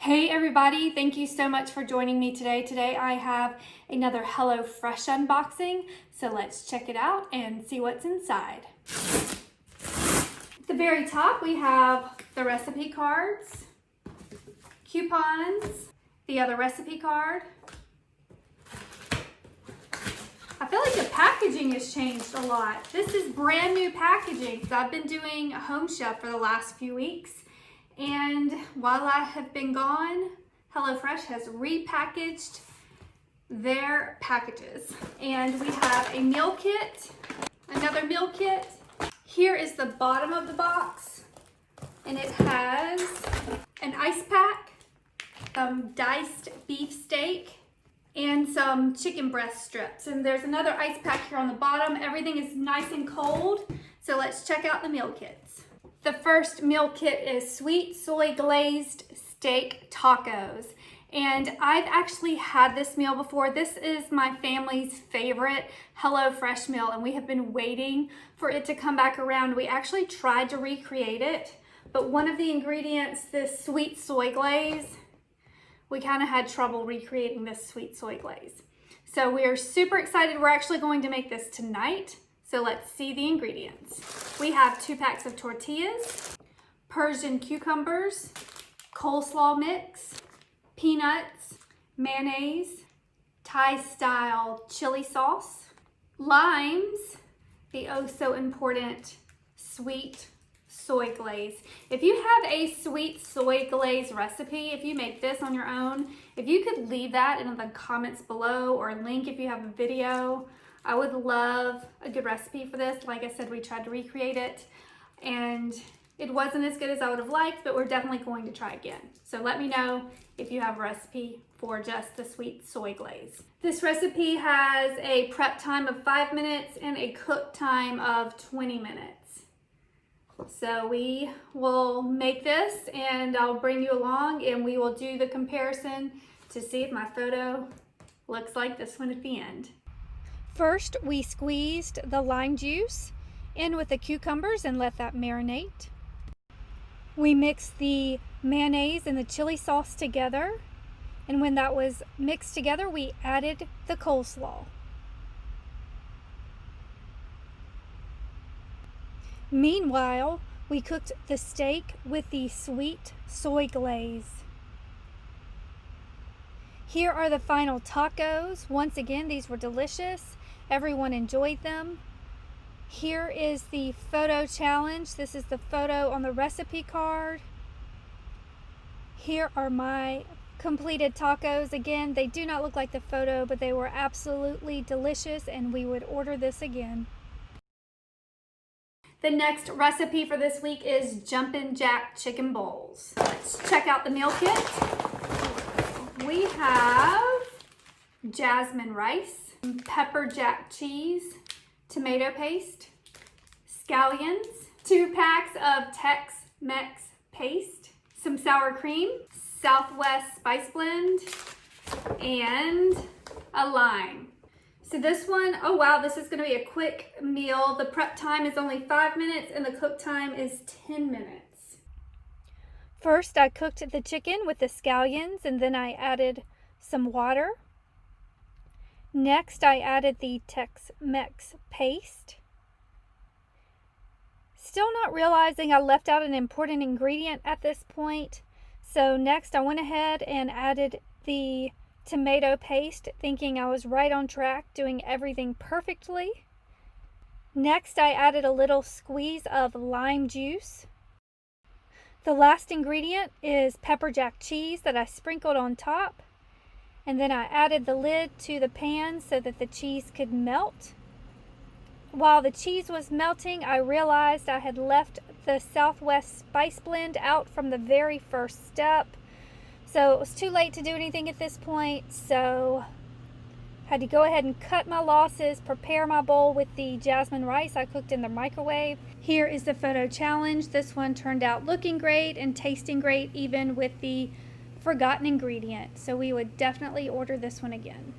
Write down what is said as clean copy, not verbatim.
Hey everybody, thank you so much for joining me today. Today I have another HelloFresh unboxing, so let's check it out and see what's inside. At the very top we have the recipe cards, coupons, the other recipe card. I feel like the packaging has changed a lot. This is brand new packaging because I've been doing a home chef for the last few weeks. And while I have been gone, HelloFresh has repackaged their packages. And we have a meal kit, another meal kit. Here is the bottom of the box. And it has an ice pack, some diced beef steak, and some chicken breast strips. And there's another ice pack here on the bottom. Everything is nice and cold. So let's check out the meal kits. The first meal kit is sweet soy glazed steak tacos. And I've actually had this meal before. This is my family's favorite HelloFresh meal, and we have been waiting for it to come back around. We actually tried to recreate it, but one of the ingredients, this sweet soy glaze, we kind of had trouble recreating this sweet soy glaze. So we are super excited. We're actually going to make this tonight. So let's see the ingredients. We have 2 packs of tortillas, Persian cucumbers, coleslaw mix, peanuts, mayonnaise, Thai-style chili sauce, limes, the oh so important sweet soy glaze. If you have a sweet soy glaze recipe, if you make this on your own, if you could leave that in the comments below or link if you have a video, I would love a good recipe for this. Like I said, we tried to recreate it and it wasn't as good as I would have liked, but we're definitely going to try again. So let me know if you have a recipe for just the sweet soy glaze. This recipe has a prep time of 5 minutes and a cook time of 20 minutes. So we will make this and I'll bring you along and we will do the comparison to see if my photo looks like this one at the end. First, we squeezed the lime juice in with the cucumbers and let that marinate. We mixed the mayonnaise and the chili sauce together, and when that was mixed together, we added the coleslaw. Meanwhile, we cooked the steak with the sweet soy glaze. Here are the final tacos. Once again, these were delicious. Everyone enjoyed them. Here is the photo challenge. This is the photo on the recipe card. Here are my completed tacos. Again, they do not look like the photo, but they were absolutely delicious and we would order this again. The next recipe for this week is Jumpin' Jack chicken bowls. Let's check out the meal kit. We have jasmine rice, pepper jack cheese, tomato paste, scallions, 2 packs of Tex-Mex paste, some sour cream, Southwest spice blend, and a lime. So this one, oh wow, this is gonna be a quick meal. The prep time is only 5 minutes and the cook time is 10 minutes. First, I cooked the chicken with the scallions and then I added some water. Next, I added the Tex-Mex paste. Still not realizing I left out an important ingredient at this point. So next, I went ahead and added the tomato paste, thinking I was right on track, doing everything perfectly. Next, I added a little squeeze of lime juice. The last ingredient is pepper jack cheese that I sprinkled on top. And then I added the lid to the pan so that the cheese could melt. While the cheese was melting, I realized I had left the Southwest spice blend out from the very first step. So it was too late to do anything at this point. So I had to go ahead and cut my losses, prepare my bowl with the jasmine rice I cooked in the microwave. Here is the photo challenge. This one turned out looking great and tasting great, even with the forgotten ingredient. So we would definitely order this one again.